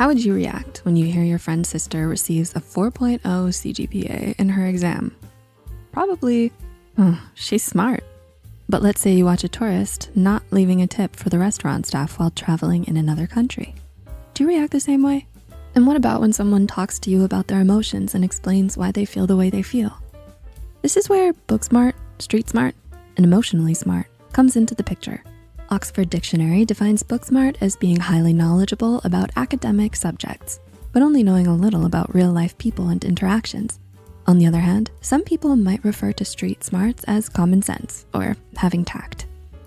How would you react when you hear your friend's sister receives a 4.0 CGPA in her exam? Probably, she's smart. But let's say you watch a tourist not leaving a tip for the restaurant staff while traveling in another country. Do you react the same way? And what about when someone talks to you about their emotions and explains why they feel the way they feel? This is where book smart, street smart, and emotionally smart comes into the picture. Oxford Dictionary defines book smart as being highly knowledgeable about academic subjects, but only knowing a little about real life people and interactions. On the other hand, some people might refer to street smarts as common sense or having tact.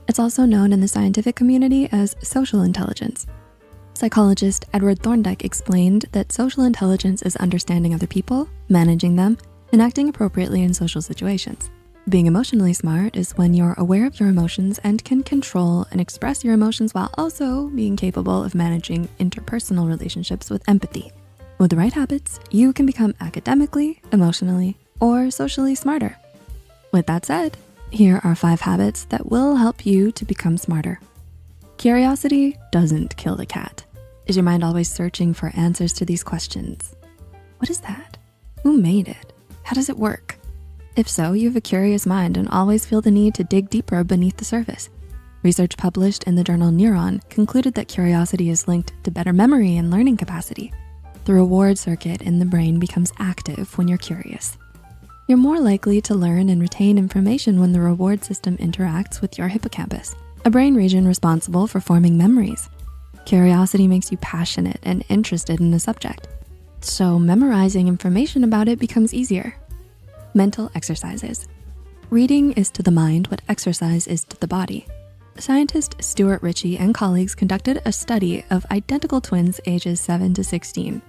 It's also known in the scientific community as social intelligence. Psychologist Edward Thorndike explained that social intelligence is understanding other people, managing them, and acting appropriately in social situations. Being emotionally smart is when you're aware of your emotions and can control and express your emotions while also being capable of managing interpersonal relationships with empathy. With the right habits, you can become academically, emotionally, or socially smarter. With that said, here are 5 habits that will help you to become smarter. Curiosity doesn't kill the cat. Is your mind always searching for answers to these questions? What is that? Who made it? How does it work? If so, you have a curious mind and always feel the need to dig deeper beneath the surface. Research published in the journal Neuron concluded that curiosity is linked to better memory and learning capacity. The reward circuit in the brain becomes active when you're curious. You're more likely to learn and retain information when the reward system interacts with your hippocampus, a brain region responsible for forming memories. Curiosity makes you passionate and interested in a subject, so memorizing information about it becomes easier. Mental exercises. Reading is to the mind what exercise is to the body. Scientist Stuart Ritchie and colleagues conducted a study of identical twins ages 7 to 16,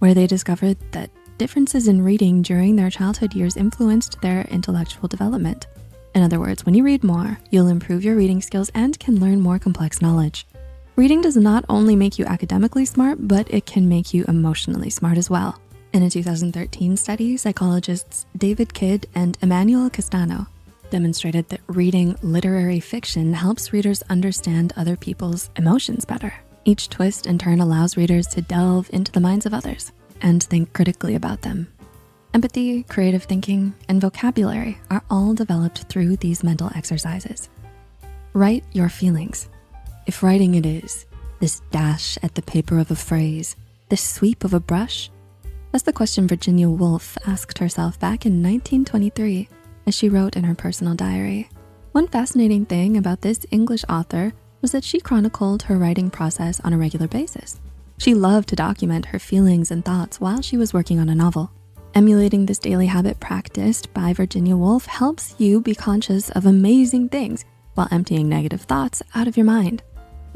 where they discovered that differences in reading during their childhood years influenced their intellectual development. In other words, when you read more, you'll improve your reading skills and can learn more complex knowledge. Reading does not only make you academically smart, but it can make you emotionally smart as well. In a 2013 study, psychologists David Kidd and Emmanuel Castano demonstrated that reading literary fiction helps readers understand other people's emotions better. Each twist in turn allows readers to delve into the minds of others and think critically about them. Empathy, creative thinking, and vocabulary are all developed through these mental exercises. Write your feelings. If writing it is, this dash at the paper of a phrase, this sweep of a brush, that's the question Virginia Woolf asked herself back in 1923 as she wrote in her personal diary. One fascinating thing about this English author was that she chronicled her writing process on a regular basis. She loved to document her feelings and thoughts while she was working on a novel. Emulating this daily habit practiced by Virginia Woolf helps you be conscious of amazing things while emptying negative thoughts out of your mind.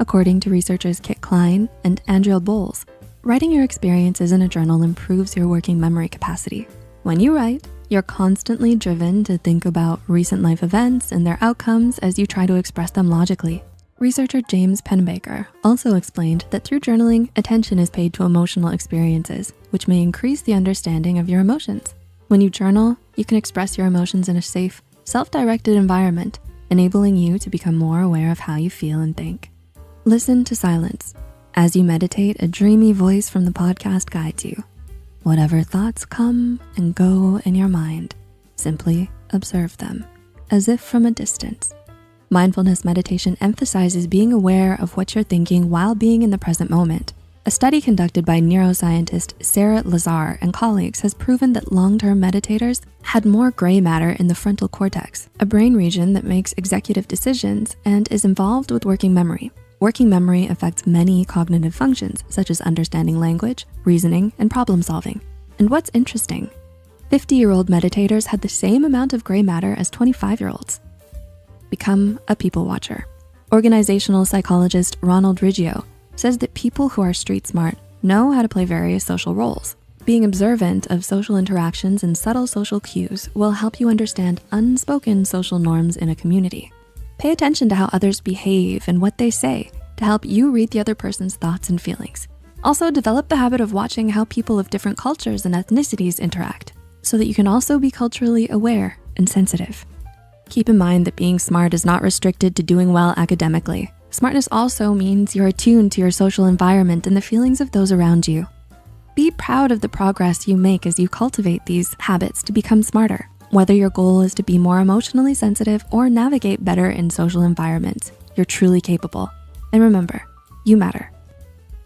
According to researchers Kit Klein and Andrea Bowles, writing your experiences in a journal improves your working memory capacity. When you write, you're constantly driven to think about recent life events and their outcomes as you try to express them logically. Researcher James Pennebaker also explained that through journaling, attention is paid to emotional experiences, which may increase the understanding of your emotions. When you journal, you can express your emotions in a safe, self-directed environment, enabling you to become more aware of how you feel and think. Listen to silence. As you meditate, a dreamy voice from the podcast guides you. Whatever thoughts come and go in your mind, simply observe them, as if from a distance. Mindfulness meditation emphasizes being aware of what you're thinking while being in the present moment. A study conducted by neuroscientist Sarah Lazar and colleagues has proven that long-term meditators had more gray matter in the frontal cortex, a brain region that makes executive decisions and is involved with working memory. Working memory affects many cognitive functions, such as understanding language, reasoning, and problem solving. And what's interesting, 50-year-old meditators had the same amount of gray matter as 25-year-olds. Become a people watcher. Organizational psychologist Ronald Riggio says that people who are street smart know how to play various social roles. Being observant of social interactions and subtle social cues will help you understand unspoken social norms in a community. Pay attention to how others behave and what they say to help you read the other person's thoughts and feelings. Also, develop the habit of watching how people of different cultures and ethnicities interact so that you can also be culturally aware and sensitive. Keep in mind that being smart is not restricted to doing well academically. Smartness also means you're attuned to your social environment and the feelings of those around you. Be proud of the progress you make as you cultivate these habits to become smarter. Whether your goal is to be more emotionally sensitive or navigate better in social environments, you're truly capable. And remember, you matter.